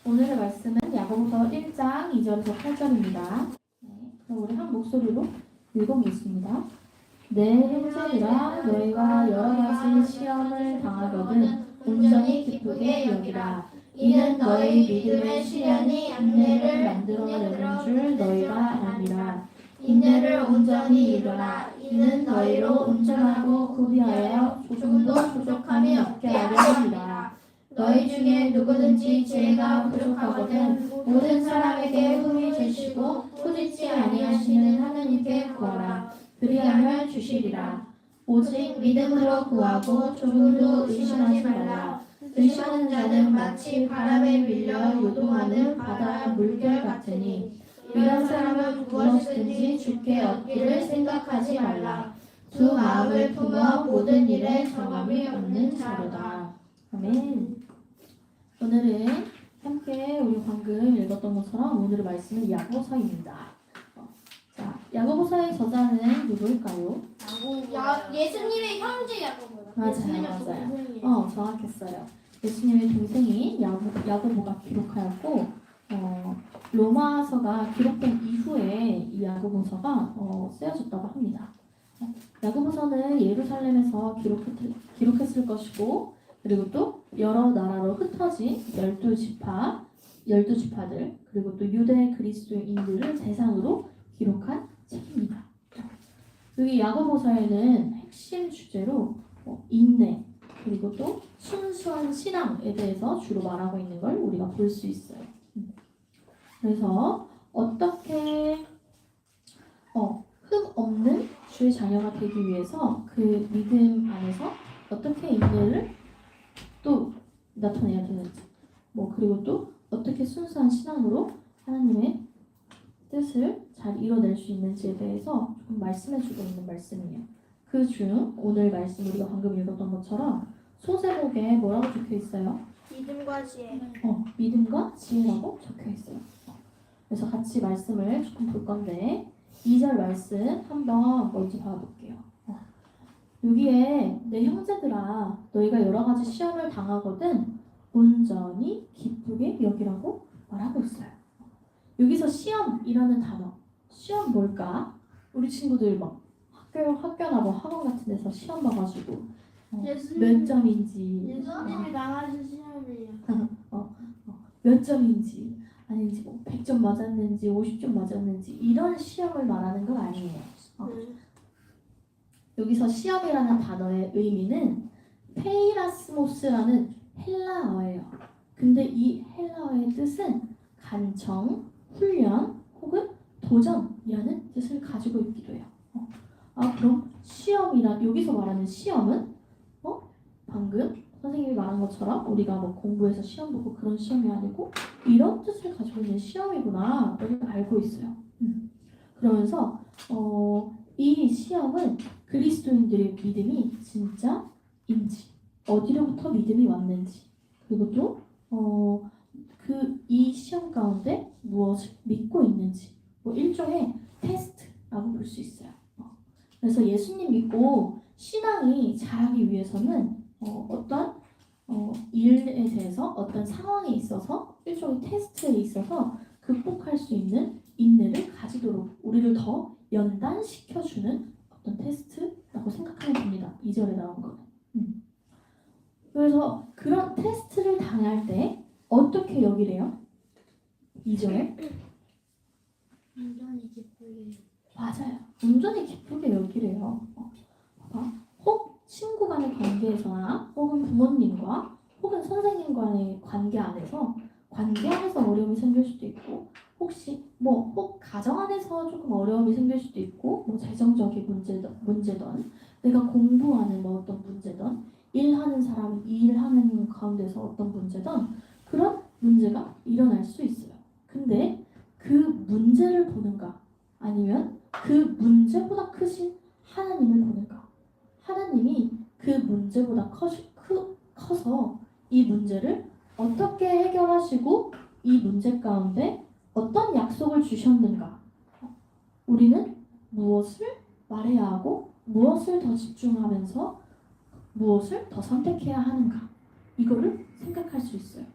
오늘의 말씀은 야고보서 1장 2절에서 8절입니다. 그럼 우리 한 목소리로 읽어보겠습니다. 내 형제들아, 너희가 여러 가지 시험을 당하거든 온전히 기쁘게 여기라. 이는 너희 믿음의 시련이 인내를 만들어내는 줄 너희가 아니라. 인내를 온전히 이루라. 이는 너희로 온전하고 구비하여 조금도 부족함이 없게 하려 함이라. 너희 중에 누구든지 지혜가 부족하거든 모든 사람에게 흠이 주시고 꾸짖지 아니하시는 하느님께 구하라. 그리하면 주시리라. 오직 믿음으로 구하고 조금도 의심하지 말라. 의심하는 자는 마치 바람에 밀려 요동하는 바다 물결 같으니 이런 사람은 무엇이든지 주께 얻기를 생각하지 말라. 두 마음을 품어 모든 일에 정함이 없는 자로다. 아멘. 오늘은 함께 우리 방금 읽었던 것처럼 오늘의 말씀은 야고보서입니다. 자, 야고보서의 저자는 누구일까요? 예수님의 형제 야고보다. 맞아요. 정확했어요. 예수님의 동생인 야고보가 기록하였고, 로마서가 기록된 이후에 이 야고보서가 쓰여졌다고 합니다. 야고보서는 예루살렘에서 기록했을 것이고, 그리고 또 여러 나라로 흩어진 12지파들, 그리고 또 유대 그리스도인들을 대상으로 기록한 책입니다. 여기 야고보서에는 핵심 주제로 인내, 그리고 또 순수한 신앙에 대해서 주로 말하고 있는 걸 우리가 볼 수 있어요. 그래서 어떻게 흠 없는 주의 자녀가 되기 위해서 그 믿음 안에서 어떻게 인내를 또 나타내야 되는지, 그리고 또 어떻게 순수한 신앙으로 하나님의 뜻을 잘 이뤄낼 수 있는지에 대해서 조금 말씀해주고 있는 말씀이에요. 그 중 오늘 말씀 우리가 방금 읽었던 것처럼 소제목에 뭐라고 적혀 있어요? 믿음과 지혜. 믿음과 지혜라고 적혀 있어요. 그래서 같이 말씀을 조금 볼 건데 2절 말씀 한번 먼저 봐볼게요. 여기에 내 형제들아, 너희가 여러 가지 시험을 당하거든 온전히 기쁘게 여기라고 말하고 있어요. 여기서 시험이라는 단어, 시험 뭘까? 우리 친구들 막 학교나 학원 같은 데서 시험 봐가지고 몇 점인지 예수님이 나가신 시험이에요. 몇 점인지 아닌지 100점 맞았는지 50점 맞았는지 이런 시험을 말하는 건 아니에요. 여기서 시험이라는 단어의 의미는 페이라스모스라는 헬라어예요. 근데 이 헬라어의 뜻은 간청, 훈련 혹은 도전이라는 뜻을 가지고 있기도 해요. 그럼 여기서 말하는 시험은 방금 선생님이 말한 것처럼 우리가 공부해서 시험 보고 그런 시험이 아니고 이런 뜻을 가지고 있는 시험이구나 우리가 알고 있어요. 그러면서 이 시험은 그리스도인들의 믿음이 진짜인지, 어디로부터 믿음이 왔는지, 그리고 또 이 시험 가운데 무엇을 믿고 있는지, 일종의 테스트라고 볼 수 있어요. 그래서 예수님 믿고 신앙이 자라기 위해서는 어떤 일에 대해서 어떤 상황에 있어서 일종의 테스트에 있어서 극복할 수 있는 인내를 가지도록 우리를 더 연단시켜주는 어떤 테스트라고 생각하면 됩니다. 2절에 나온 거는. 그래서 그런 테스트를 당할 때 어떻게 여기래요? 2절에? 온전히 기쁘게. 맞아요. 온전히 기쁘게 여기래요. 혹 친구 간의 관계에서나 혹은 부모님과 혹은 선생님과의 관계 안에서 어려움이 생길 수도 있고, 혹시 혹 가정 안에서 조금 어려움이 생길 수도 있고, 재정적인 문제든 내가 공부하는 어떤 문제든 일하는 사람 일하는 가운데서 어떤 문제든 그런 문제가 일어날 수 있어요. 근데 그 문제를 보는가, 아니면 그 문제보다 크신 하나님을 보는가? 하나님이 그 문제보다 커서 이 문제를 어떻게 해결하시고 이 문제 가운데 어떤 약속을 주셨는가? 우리는 무엇을 말해야 하고 무엇을 더 집중하면서 무엇을 더 선택해야 하는가? 이거를 생각할 수 있어요.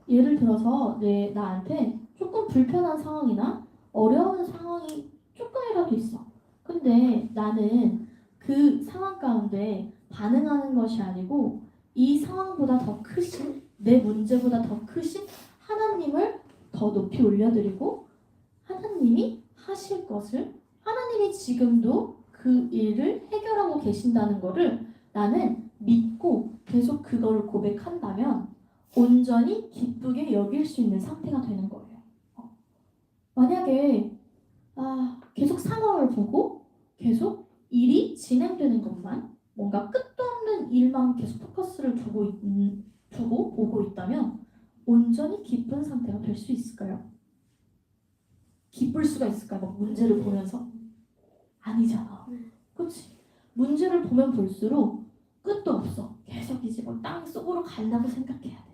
예를 들어서 나한테 조금 불편한 상황이나 어려운 상황이 조금이라도 있어. 근데 나는 그 상황 가운데 반응하는 것이 아니고 이 상황보다 더 크신, 내 문제보다 더 크신 하나님을 더 높이 올려드리고 하나님이 하실 것을, 하나님이 지금도 그 일을 해결하고 계신다는 것을 나는 믿고 계속 그거를 고백한다면 온전히 기쁘게 여길 수 있는 상태가 되는 거예요. 만약에 계속 상황을 보고 계속 일이 진행되는 것만, 뭔가 끝도 없는 일만 계속 포커스를 두고 보고 있다면 온전히 기쁜 상태가 될 수 있을까요? 기쁠 수가 있을까요? 막 문제를 보면서? 아니잖아. 그렇지? 문제를 보면 볼수록 끝도 없어. 계속 이제 뭐 땅속으로 간다고 생각해야 돼.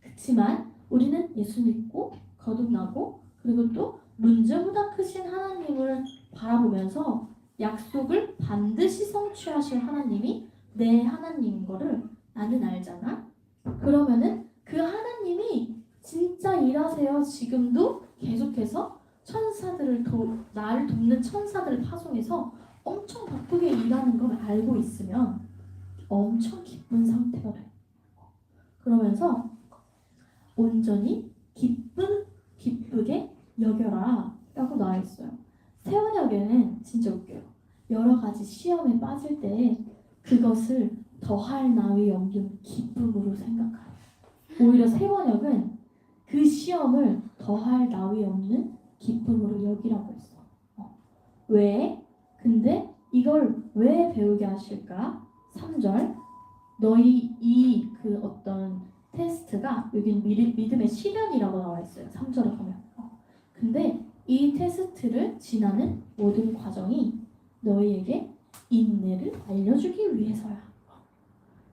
그렇지만 우리는 예수 믿고 거듭나고 그리고 또 문제보다 크신 하나님을 바라보면서 약속을 반드시 성취하실 하나님이 내 하나님인 거를 나는 알잖아. 그러면은 그 하나님이 진짜 일하세요. 지금도 계속해서 나를 돕는 천사들을 파송해서 엄청 바쁘게 일하는 걸 알고 있으면 엄청 기쁜 상태가 돼. 그러면서 온전히 기쁘게 여겨라 라고 나와 있어요. 세원역에는 진짜 웃겨요. 여러 가지 시험에 빠질 때 그것을 더할 나위 없는 기쁨으로 생각하요. 오히려 세원역은 그 시험을 더할 나위 없는 기쁨으로 여기라고 했어. 왜? 근데 이걸 왜 배우게 하실까? 3절 너희 그 어떤 테스트가 여기 믿음의 시련이라고 나와 있어요. 3절에 보면. 근데 이 테스트를 지나는 모든 과정이 너희에게 인내를 알려주기 위해서야.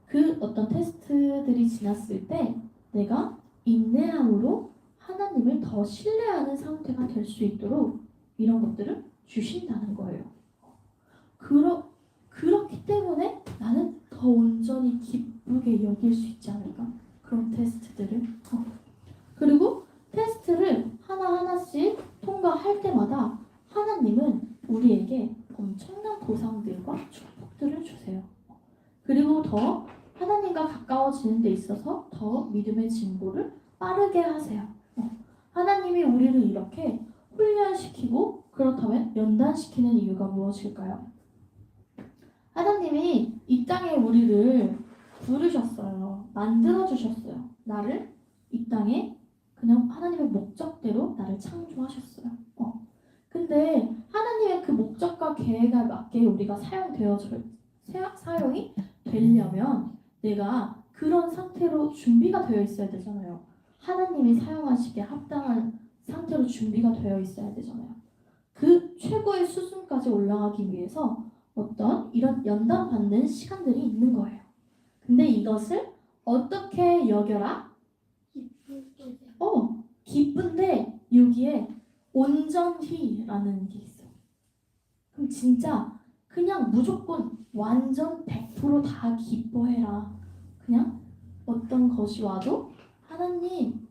그 어떤 테스트들이 지났을 때 내가 인내함으로 하나님을 더 신뢰하는 상태가 될 수 있도록 이런 것들을 주신다는 거예요. 그렇기 때문에 나는 더 온전히 기쁘게 여길 수 있지 않을까? 그런 테스트들을. 그리고 테스트를 하나하나씩 통과할 때마다 하나님은 우리에게 엄청난 보상들과 축복들을 주세요. 그리고 더 하나님과 가까워지는 데 있어서 더 믿음의 진보를 빠르게 하세요. 하나님이 우리를 이렇게 훈련시키고 그렇다면 연단시키는 이유가 무엇일까요? 하나님이 이 땅에 우리를 부르셨어요. 만들어주셨어요. 나를 이 땅에 그냥 하나님의 목적대로 나를 창조하셨어요. 근데 하나님의 그 목적과 계획에 맞게 우리가 사용이 되려면 내가 그런 상태로 준비가 되어 있어야 되잖아요. 하나님이 사용하시기에 합당한 상태로 준비가 되어 있어야 되잖아요. 그 최고의 수준까지 올라가기 위해서 어떤 이런 연단받는 시간들이 있는 거예요. 근데 이것을 어떻게 여겨라? 기쁜데 여기에 온전히라는 게 있어. 그럼 진짜 그냥 무조건 완전 100%다 기뻐해라. 그냥 어떤 것이 와도 하나님,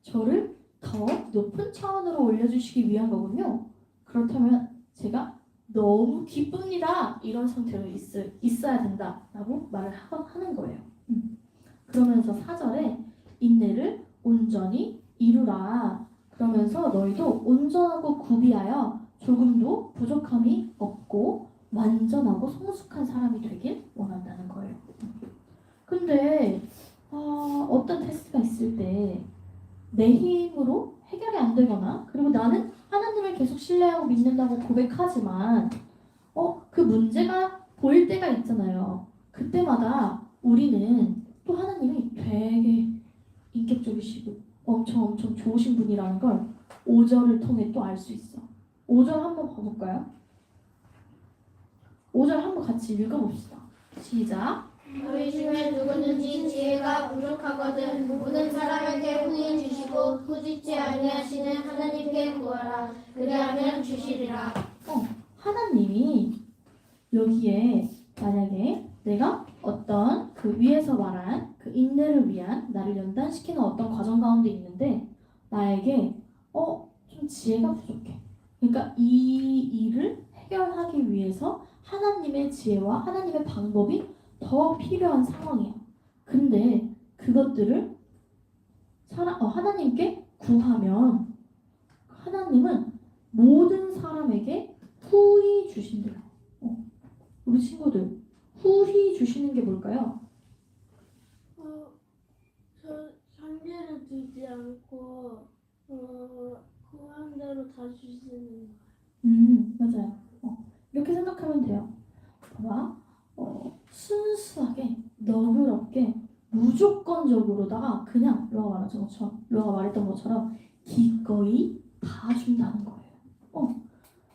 저를 더 높은 차원으로 올려주시기 위한 거군요. 그렇다면 제가 너무 기쁩니다. 이런 상태로 있어야 된다라고 말을 하는 거예요. 그러면서 4절에 인내를 온전히 이루라. 그러면서 너희도 온전하고 구비하여 조금도 부족함이 없고 완전하고 성숙한 사람이 되길 원한다는 거예요. 근데 어떤 테스트가 있을 때 내 힘으로 해결이 안 되거나 그리고 나는 하나님을 계속 신뢰하고 믿는다고 고백하지만 그 문제가 보일 때가 있잖아요. 그때마다 우리는 또 하나님이 되게 인격적이시고 엄청 좋으신 분이라는 걸 5절을 통해 또 알 수 있어. 5절 한번 봐볼까요? 5절 한번 같이 읽어봅시다. 시작. 너희 중에 누구든지 지혜가 부족하거든 모든 사람에게 후히 주시고 꾸짖지 아니하시는 하나님께 구하라. 그리하면 주시리라. 하나님이 여기에 만약에 내가 어떤 그 위에서 말한 그 인내를 위한 나를 연단시키는 어떤 과정 가운데 있는데 나에게 좀 지혜가 부족해. 그러니까 이 일을 해결하기 위해서 하나님의 지혜와 하나님의 방법이 더 필요한 상황이야. 근데 그것들을 하나님께 구하면 하나님은 모든 사람에게 후히 주신대요. 우리 친구들 후히 주시는 게 뭘까요? 저 상대를 두지 않고 구한 대로 다 주시는 맞아요. 이렇게 생각하면 돼요. 봐봐. 순수하게 너그럽게 무조건적으로다가 그냥 루아가 말했던 것처럼 기꺼이 다 준다는 거예요.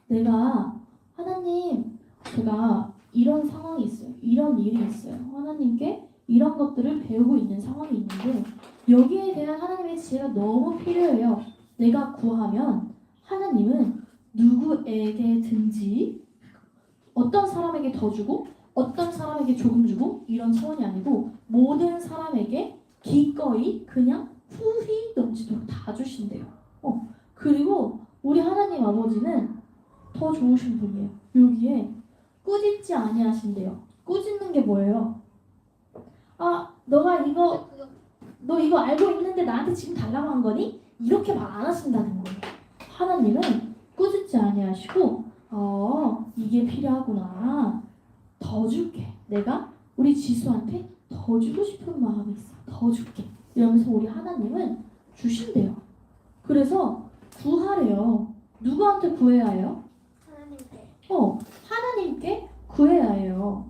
내가 하나님 제가 이런 상황이 있어요. 이런 일이 있어요. 하나님께 이런 것들을 배우고 있는 상황이 있는데 여기에 대한 하나님의 지혜가 너무 필요해요. 내가 구하면 하나님은 누구에게든지 어떤 사람에게 더 주고 어떤 사람에게 조금 주고 이런 차원이 아니고 모든 사람에게 기꺼이 그냥 후히 넘치도록 다 주신대요. 그리고 우리 하나님 아버지는 더 좋으신 분이에요. 여기에 꾸짖지 아니하신대요. 꾸짖는 게 뭐예요? 너 이거 알고 있는데 나한테 지금 달라고 한 거니? 이렇게 말 안 하신다는 거예요. 하나님은 꾸짖지 아니하시고 이게 필요하구나. 더 줄게. 내가 우리 지수한테 더 주고 싶은 마음이 있어. 더 줄게. 이러면서 우리 하나님은 주신대요. 그래서 구하래요. 누구한테 구해야 해요? 하나님께. 하나님께 구해야 해요.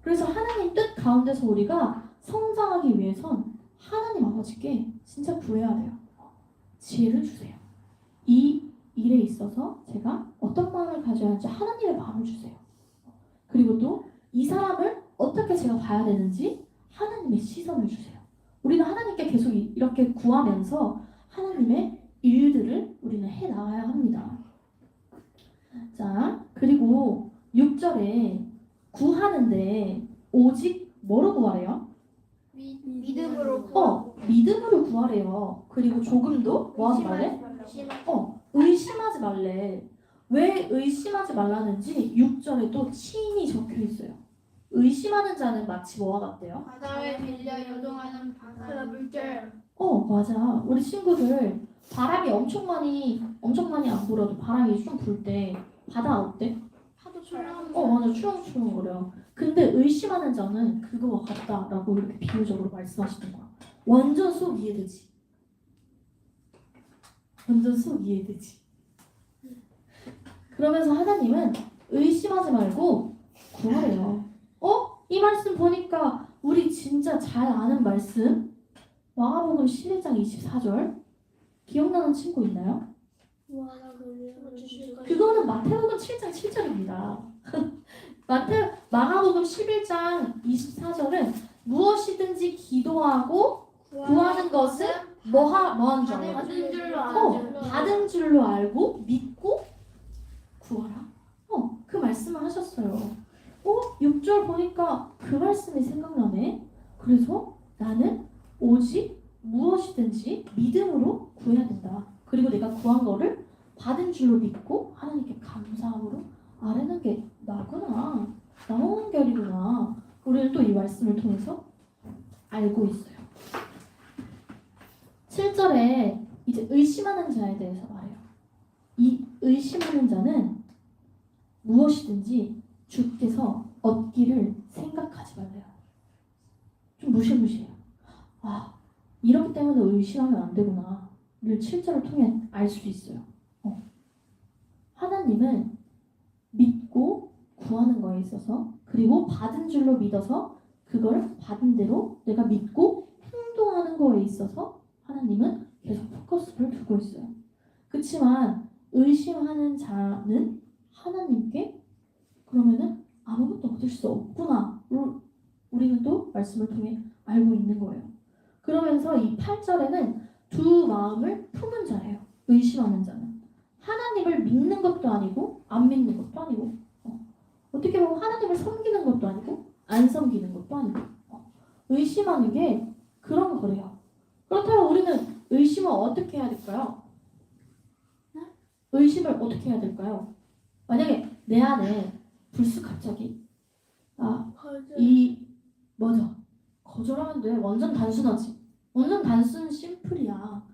그래서 하나님 뜻 가운데서 우리가 성장하기 위해선 하나님 아버지께 진짜 구해야 돼요. 지혜를 주세요. 이 일에 있어서 제가 어떤 마음을 가져야 할지 하나님의 마음을 주세요. 그리고 또 이 사람을 어떻게 제가 봐야 되는지 하나님의 시선을 주세요. 우리는 하나님께 계속 이렇게 구하면서 하나님의 일들을 우리는 해 나가야 합니다. 자, 그리고 6절에 구하는데 오직 뭐로 구하래요? 믿음으로 구하고. 믿음으로 구하래요. 그리고 조금도 뭐 하지 말래? 의심하지 말래. 왜 의심하지 말라는지 6절에 또 친히 적혀 있어요. 의심하는 자는 마치 뭐와 같대요? 바다에 밀려 요동하는 바다 물결. 맞아. 우리 친구들 바람이 엄청 많이 안 불어도 바람이 좀 불 때 바다 어때? 파도 출렁. 맞아. 추렁추렁거려. 근데 의심하는 자는 그거와 같다라고 이렇게 비유적으로 말씀하시는 거야. 완전 속 이해되지? 완전 속 이해되지? 그러면서 하나님은 의심하지 말고 구하래요. 이 말씀 보니까 우리 진짜 잘 아는 말씀 마가복음 11장 24절 기억나는 친구 있나요? 그거는 마태복음 7장 7절입니다. 마가복음 11장 24절은 무엇이든지 기도하고 구하는 것은 뭐한 줄 알아요? 받은 줄로 알고. 받은 줄로 알고 믿고 구하라. 그 말씀을 하셨어요. 6절 보니까 그 말씀이 생각나네. 그래서 나는 오직 무엇이든지 믿음으로 구해야 된다. 그리고 내가 구한 거를 받은 줄로 믿고 하나님께 감사함으로 아뢰는 게 나구나. 나오는 결이구나. 우리는 또 이 말씀을 통해서 알고 있어요. 7절에 이제 의심하는 자에 대해서 말해요. 이 의심하는 자는 무엇이든지 주께서 얻기를 생각하지 말래요. 좀 무시무시해요. 이렇기 때문에 의심하면 안 되구나. 를 7절을 통해 알 수 있어요. 하나님은 믿고 구하는 거에 있어서 그리고 받은 줄로 믿어서 그걸 받은 대로 내가 믿고 행동하는 거에 있어서 하나님은 계속 포커스를 두고 있어요. 그렇지만 의심하는 자는 하나님께 그러면은 아무것도 얻을 수 없구나. 우리는 또 말씀을 통해 알고 있는 거예요. 그러면서 이 8절에는 두 마음을 품은 자예요. 의심하는 자는. 하나님을 믿는 것도 아니고 안 믿는 것도 아니고 어떻게 보면 하나님을 섬기는 것도 아니고 안 섬기는 것도 아니고 의심하는 게 버려요. 그렇다면 우리는 의심을 어떻게 해야 될까요? 의심을 어떻게 해야 될까요? 만약에 내 안에 불쑥 갑자기 맞아. 거절하면 돼. 완전 단순하지. 완전 단순 심플이야.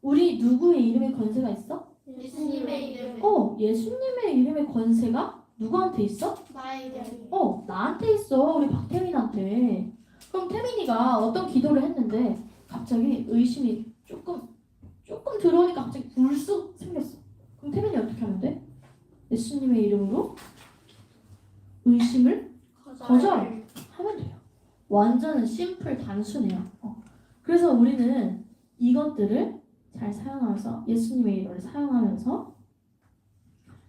우리 누구의 이름에 권세가 있어? 예수님의 이름에 예수님의 이름의 권세가 누구한테 있어? 나에게 나한테 있어. 우리 박태민한테. 그럼 태민이가 어떤 기도를 했는데 갑자기 의심이 조금 들어오니까 갑자기 불쑥 생겼어. 그럼 태민이 어떻게 하면 돼? 예수님의 이름으로 의심을 거절하면 돼요. 완전 심플 단순해요. 그래서 우리는 이것들을 잘 사용하면서 예수님의 이름을 사용하면서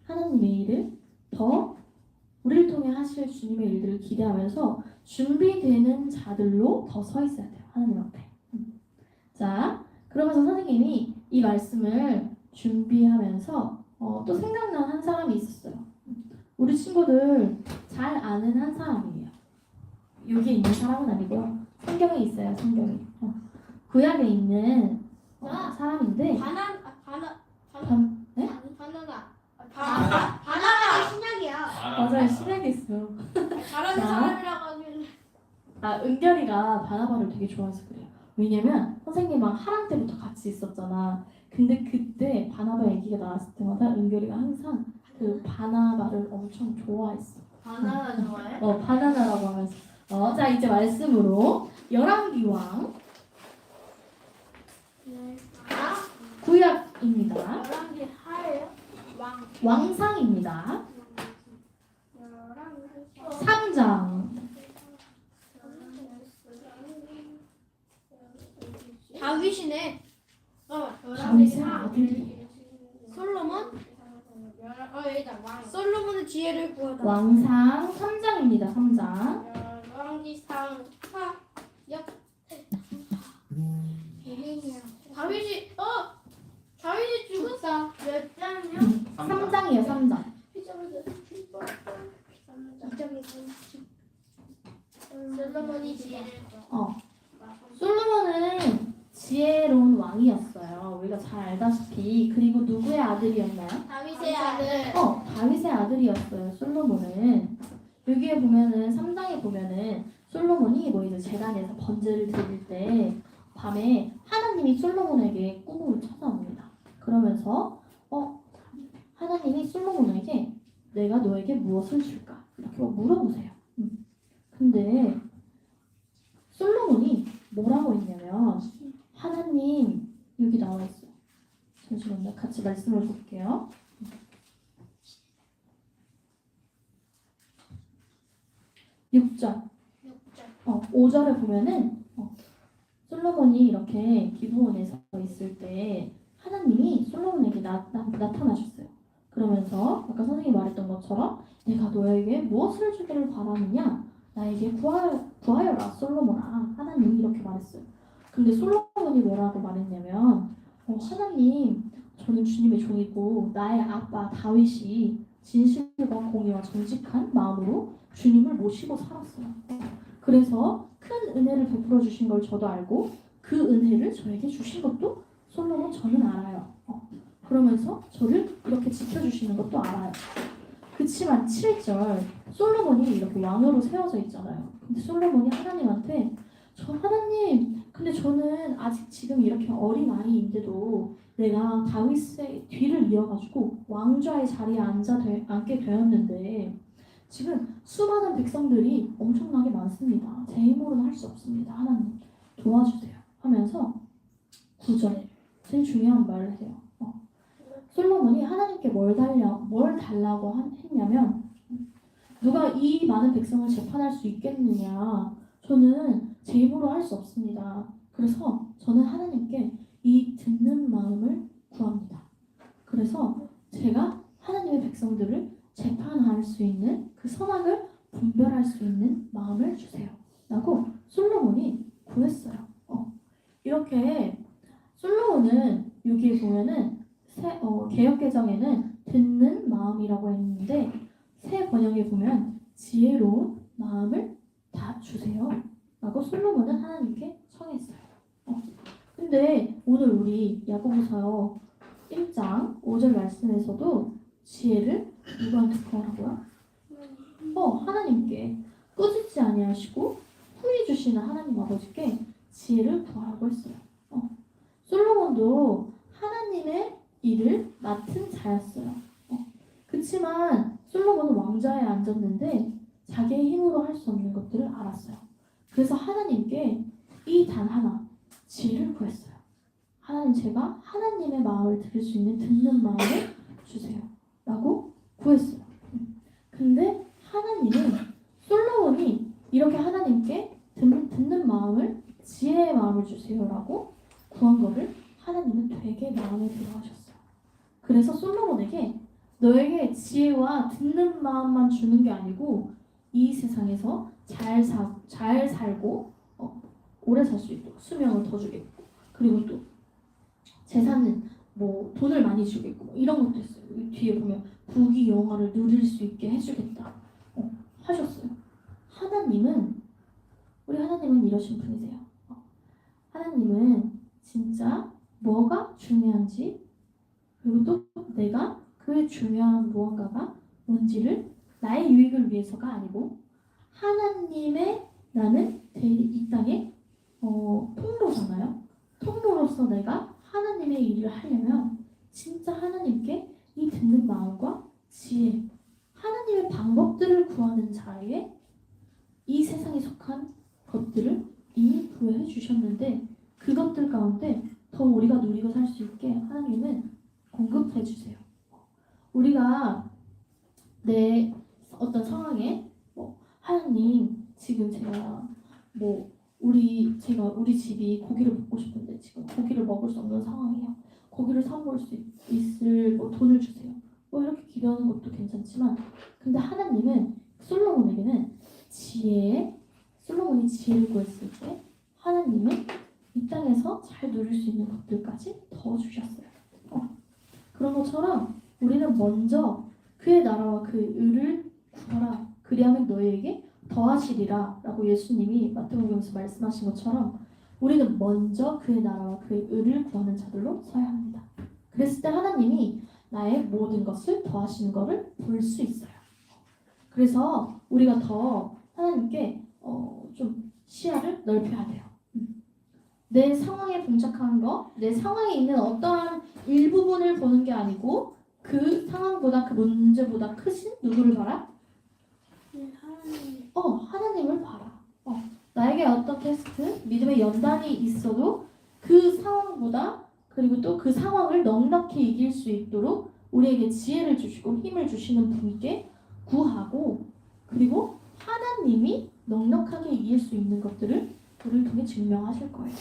하나님의 일을 더 우리를 통해 하실 주님의 일들을 기대하면서 준비되는 자들로 더 서 있어야 돼요. 하나님 앞에. 자, 그러면서 선생님이 이 말씀을 준비하면서 또 생각난 한 사람이 있었어요. 우리 친구들 잘 아는 한 사람이에요. 여기 있는 사람은 아니고요. 성경에 있어요. 성경에. 구약에 있는 사람인데 바나나가 신약이야. 맞아요. 신약에 있어요. 잘하는 자. 사람이라고 하길래. 은결이가 바나바를 되게 좋아해서 그래요. 왜냐면 선생님랑 하랑 때부터 같이 있었잖아. 근데 그때 바나바 얘기가 나왔을 때마다 은결이가 항상 그 바나바를 엄청 좋아했어. 바나나 좋아해? 바나나라고 하면서. 자, 이제 말씀으로 열왕기왕 구약입니다. 열왕기 하예요? 왕상입니다. 3장. 다윗이네. 다윗의 아들이. 솔로몬? 솔로몬의 지혜를 구하다. 왕상 3장입니다. 3장. 열왕기상 다윗이 죽었어. 몇 장이요? 3장이에요. 3장. 솔로몬이 지혜를 솔로몬은 지혜로운 왕이었어요. 우리가 잘 알다시피. 그리고 누구의 아들이었나요? 다윗의 아들. 다윗의 아들이었어요. 솔로몬은. 여기에 보면은 3장에 보면은 솔로몬이 이제 제단에서 번제를 드릴 때 밤에 하나님이 솔로몬에게 꿈을 찾아옵니다. 그러면서 하나님이 솔로몬에게 내가 너에게 무엇을 줄까? 이렇게 물어보세요. 근데 솔로몬이 뭐라고 했냐면 하나님 여기 나와 있어요. 잠시만요. 같이 말씀을 볼게요. 6절. 5절에 보면은 솔로몬이 이렇게 기브온에서 있을 때 하나님이 솔로몬에게 나타나셨어요. 그러면서 아까 선생님이 말했던 것처럼 내가 너에게 무엇을 주기를 바라느냐? 나에게 구하여라 솔로몬아. 하나님이 이렇게 말했어요. 근데 솔로몬이 뭐라고 말했냐면 하나님 저는 주님의 종이고 나의 아빠 다윗이 진실과 공의와 정직한 마음으로 주님을 모시고 살았어요. 그래서 큰 은혜를 베풀어 주신 걸 저도 알고 그 은혜를 저에게 주신 것도 솔로몬 저는 알아요. 그러면서 저를 이렇게 지켜주시는 것도 알아요. 그치만 7절 솔로몬이 이렇게 왕으로 세워져 있잖아요. 근데 솔로몬이 하나님한테 하나님 근데 저는 아직 지금 이렇게 어린 아이인데도 내가 다윗의 뒤를 이어가지고 왕좌의 자리에 앉게 되었는데 지금 수많은 백성들이 엄청나게 많습니다. 제 힘으로는 할 수 없습니다. 하나님 도와주세요 하면서 9절 제일 중요한 말을 해요. 솔로몬이 하나님께 뭘 달라고 했냐면 누가 이 많은 백성을 재판할 수 있겠느냐. 저는 제 힘으로 할 수 없습니다. 그래서 저는 하나님께 이 듣는 마음을 구합니다. 그래서 제가 하나님의 백성들을 재판할 수 있는 그 선악을 분별할 수 있는 마음을 주세요. 라고 솔로몬이 구했어요. 이렇게 솔로몬은 여기에 보면은 개역개정에는 듣는 마음이라고 했는데 새 번역에 보면 지혜로운 마음을 다 주세요. 라고 솔로몬은 하나님께 청했어요. 근데 오늘 우리 야고보서 1장 5절 말씀에서도 지혜를 누구한테 구하라고요? 하나님께 꾸짖지 아니하시고 후히 주시는 하나님 아버지께 지혜를 구하라고 했어요. 솔로몬도 하나님의 일을 맡은 자였어요. 그치만 솔로몬은 왕좌에 앉았는데 자기의 힘으로 할 수 없는 것들을 알았어요. 그래서 하나님께 이 단 하나 지혜를 구했어요. 하나님, 제가 하나님의 마음을 들을 수 있는 듣는 마음을 주세요 라고 구했어요. 근데 하나님은 솔로몬이 이렇게 하나님께 듣는 마음을, 지혜의 마음을 주세요 라고 구한 거를 하나님은 되게 마음에 들어 하셨어요. 그래서 솔로몬에게 너에게 지혜와 듣는 마음만 주는 게 아니고 이 세상에서 잘 살고 오래 살 수 있도록 수명을 더 주겠고, 그리고 또 재산은 뭐 돈을 많이 주겠고 이런 것도 있어요. 뒤에 보면 부귀 영화를 누릴 수 있게 해주겠다 하셨어요. 우리 하나님은 이러신 분이세요. 하나님은 진짜 뭐가 중요한지, 그리고 또 내가 그 중요한 무언가가 뭔지를 나의 유익을 위해서가 아니고 하나님의, 나는 이 땅에 통로잖아요. 통로로서 내가 하나님의 일을 하려면 진짜 하나님께 이 듣는 마음과 지혜, 하나님의 방법들을 구하는 자에게 이 세상에 속한 것들을 이미 부여해 주셨는데 그것들 가운데 더 우리가 누리고 살 수 있게 하나님은 공급해 주세요. 우리가 내 어떤 상황에 하나님, 지금 제가 우리 집이 고기를 먹고 싶은데 지금 고기를 먹을 수 없는 상황이에요. 고기를 사 먹을 수 있을 돈을 주세요. 이렇게 기도하는 것도 괜찮지만, 근데 하나님은 솔로몬이 지혜를 구했을 때 하나님은 이 땅에서 잘 누릴 수 있는 것들까지 더 주셨어요. 그런 것처럼 우리는 먼저 그의 나라와 그의 의를 구하라. 그리하면 너희에게 더하시리라 라고 예수님이 마태복음에서 말씀하신 것처럼 우리는 먼저 그의 나라와 그의 의를 구하는 자들로 서야 합니다. 그랬을 때 하나님이 나의 모든 것을 더하시는 것을 볼 수 있어요. 그래서 우리가 더 하나님께 좀 시야를 넓혀야 돼요. 내 상황에 봉착한 거, 내 상황에 있는 어떠한 일부분을 보는 게 아니고 그 상황보다, 그 문제보다 크신 누구를 봐라? 하나님을 봐라. 나에게 어떤 테스트, 믿음의 연단이 있어도 그 상황보다, 그리고 또 그 상황을 넉넉히 이길 수 있도록 우리에게 지혜를 주시고 힘을 주시는 분께 구하고, 그리고 하나님이 넉넉하게 이길 수 있는 것들을 우리를 통해 증명하실 거예요.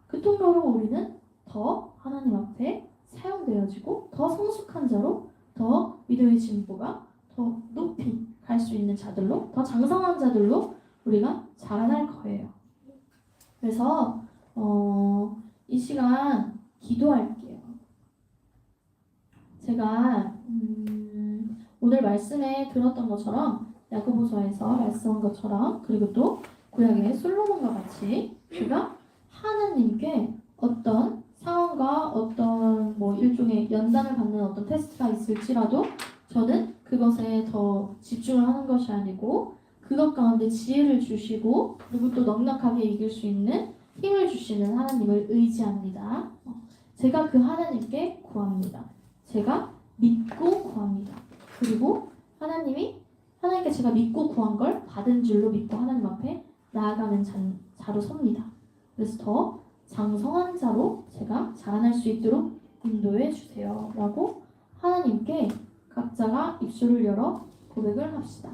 그 통로로 우리는 더 하나님 앞에 사용되어지고 더 성숙한 자로, 더 믿음의 진보가 더 높이 갈 수 있는 자들로, 더 장성한 자들로 우리가 자라날 거예요. 그래서 이 시간 기도할게요. 제가 오늘 말씀에 들었던 것처럼, 야고보서에서 말씀한 것처럼, 그리고 또 구약의 솔로몬과 같이 우리가 하나님께 어떤 상황과 어떤 일종의 연단을 받는 어떤 테스트가 있을지라도 저는 그것에 더 집중을 하는 것이 아니고 그것 가운데 지혜를 주시고 그리고 또 넉넉하게 이길 수 있는 힘을 주시는 하나님을 의지합니다. 제가 그 하나님께 구합니다. 제가 믿고 구합니다. 그리고 하나님께 제가 믿고 구한 걸 받은 줄로 믿고 하나님 앞에 나아가는 자로 섭니다. 그래서 더 장성한 자로 제가 자라날 수 있도록 인도해 주세요 라고 하나님께 각자가 입술을 열어 고백을 합시다.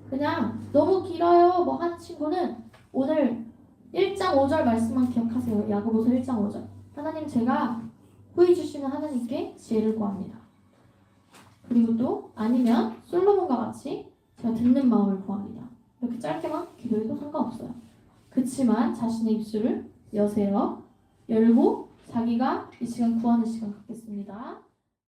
그냥 너무 길어요 하는 친구는 오늘 1장 5절 말씀만 기억하세요. 야고보서 1장 5절. 하나님, 제가 후히 주시는 하나님께 지혜를 구합니다. 그리고 또 아니면 솔로몬과 같이 제가 듣는 마음을 구합니다. 이렇게 짧게만 기도해도 상관없어요. 그치만 자신의 입술을 열고 자기가 이 시간 구하는 시간 갖겠습니다.